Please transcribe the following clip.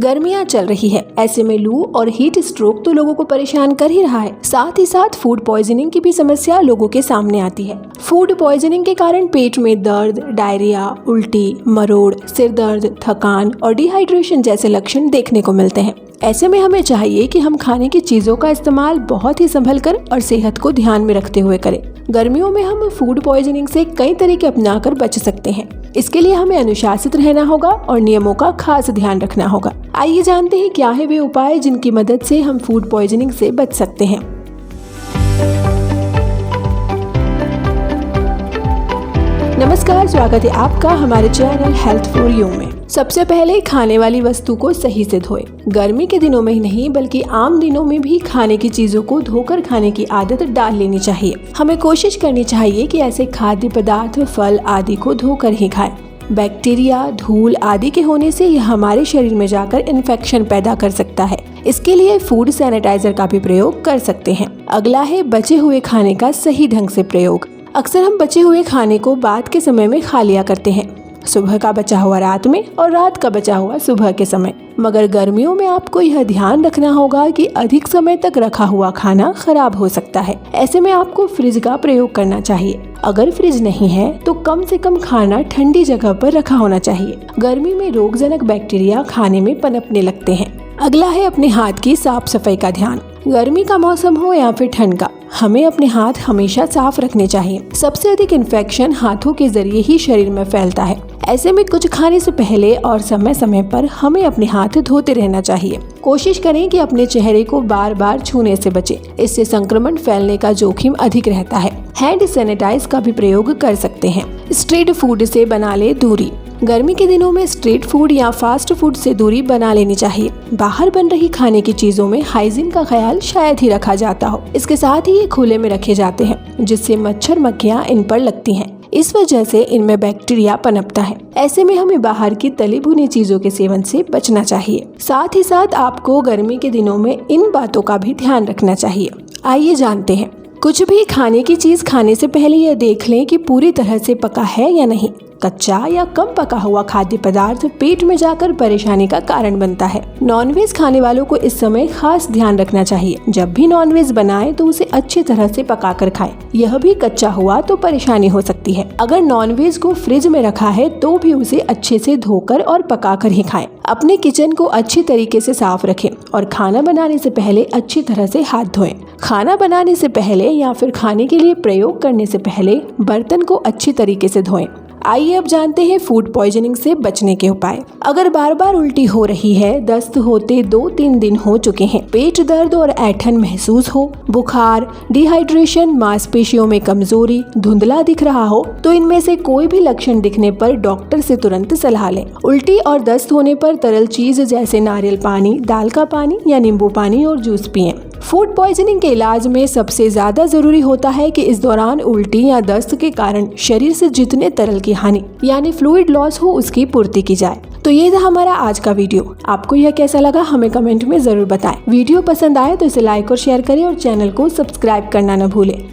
गर्मियाँ चल रही है, ऐसे में लू और हीट स्ट्रोक तो लोगों को परेशान कर ही रहा है। साथ ही साथ फूड पॉइजनिंग की भी समस्या लोगों के सामने आती है। फूड पॉइजनिंग के कारण पेट में दर्द, डायरिया, उल्टी, मरोड़, सिर दर्द, थकान और डिहाइड्रेशन जैसे लक्षण देखने को मिलते हैं। ऐसे में हमें चाहिए कि हम खाने की चीजों का इस्तेमाल बहुत ही संभल कर और सेहत को ध्यान में रखते हुए करें। गर्मियों में हम फूड पॉइजनिंग से कई तरीके अपनाकर बच सकते हैं। इसके लिए हमें अनुशासित रहना होगा और नियमों का खास ध्यान रखना होगा। आइए जानते हैं क्या है वे उपाय जिनकी मदद से हम फूड पॉइजनिंग से बच सकते हैं। नमस्कार, स्वागत है आपका हमारे चैनल हेल्थ फॉर यू में। सबसे पहले खाने वाली वस्तु को सही से धोएं। गर्मी के दिनों में ही नहीं बल्कि आम दिनों में भी खाने की चीजों को धोकर खाने की आदत डाल लेनी चाहिए। हमें कोशिश करनी चाहिए कि ऐसे खाद्य पदार्थ, फल आदि को धोकर ही खाएं। बैक्टीरिया, धूल आदि के होने से यह हमारे शरीर में जाकर इन्फेक्शन पैदा कर सकता है। इसके लिए फूड सैनिटाइजर का भी प्रयोग कर सकते हैं। अगला है बचे हुए खाने का सही ढंग से प्रयोग। अक्सर हम बचे हुए खाने को बाद के समय में खा लिया करते हैं, सुबह का बचा हुआ रात में और रात का बचा हुआ सुबह के समय। मगर गर्मियों में आपको यह ध्यान रखना होगा कि अधिक समय तक रखा हुआ खाना खराब हो सकता है। ऐसे में आपको फ्रिज का प्रयोग करना चाहिए। अगर फ्रिज नहीं है तो कम से कम खाना ठंडी जगह पर रखा होना चाहिए। गर्मी में रोगजनक बैक्टीरिया खाने में पनपने लगते हैं। अगला है अपने हाथ की साफ सफाई का ध्यान। गर्मी का मौसम हो या फिर ठंड का, हमें अपने हाथ हमेशा साफ रखने चाहिए। सबसे अधिक इन्फेक्शन हाथों के जरिए ही शरीर में फैलता है। ऐसे में कुछ खाने से पहले और समय समय पर हमें अपने हाथ धोते रहना चाहिए। कोशिश करें कि अपने चेहरे को बार बार छूने से बचें, इससे संक्रमण फैलने का जोखिम अधिक रहता है। हैंड सैनिटाइज का भी प्रयोग कर सकते हैं। स्ट्रीट फूड से बना ले दूरी। गर्मी के दिनों में स्ट्रीट फूड या फास्ट फूड से दूरी बना लेनी चाहिए। बाहर बन रही खाने की चीजों में हाइजीन का ख्याल शायद ही रखा जाता हो। इसके साथ ही ये खुले में रखे जाते हैं, जिससे मच्छर मक्खियां इन पर लगती हैं। इस वजह से इनमें बैक्टीरिया पनपता है। ऐसे में हमें बाहर की तली भुनी चीजों के सेवन से बचना चाहिए। साथ ही साथ आपको गर्मी के दिनों में इन बातों का भी ध्यान रखना चाहिए। आइए जानते हैं। कुछ भी खाने की चीज खाने से पहले यह देख लें कि पूरी तरह से पका है या नहीं। कच्चा या कम पका हुआ खाद्य पदार्थ पेट में जाकर परेशानी का कारण बनता है। नॉनवेज खाने वालों को इस समय खास ध्यान रखना चाहिए। जब भी नॉनवेज बनाएं तो उसे अच्छी तरह से पकाकर खाएं। यह भी कच्चा हुआ तो परेशानी हो सकती है। अगर नॉनवेज को फ्रिज में रखा है तो भी उसे अच्छे से धोकर और पकाकर ही खाएं। अपने किचन को अच्छी तरीके से साफ रखें और खाना बनाने से पहले अच्छी तरह से हाथ धोएं। खाना बनाने से पहले या फिर खाने के लिए प्रयोग करने से पहले बर्तन को अच्छी तरीके से धोएं। आइए अब जानते हैं फूड पॉइजनिंग से बचने के उपाय। अगर बार बार उल्टी हो रही है, दस्त होते 2-3 दिन हो चुके हैं, पेट दर्द और ऐंठन महसूस हो, बुखार, डिहाइड्रेशन, मांसपेशियों में कमजोरी, धुंधला दिख रहा हो, तो इनमें से कोई भी लक्षण दिखने पर डॉक्टर से तुरंत सलाह लें। उल्टी और दस्त होने पर तरल चीज जैसे नारियल पानी, दाल का पानी या नींबू पानी और जूस पिएं। फूड पॉइजनिंग के इलाज में सबसे ज्यादा जरूरी होता है कि इस दौरान उल्टी या दस्त के कारण शरीर से जितने तरल की हानि यानी फ्लूइड लॉस हो उसकी पूर्ति की जाए। तो ये था हमारा आज का वीडियो। आपको यह कैसा लगा हमें कमेंट में जरूर बताएं। वीडियो पसंद आए तो इसे लाइक और शेयर करें और चैनल को सब्सक्राइब करना न भूलें।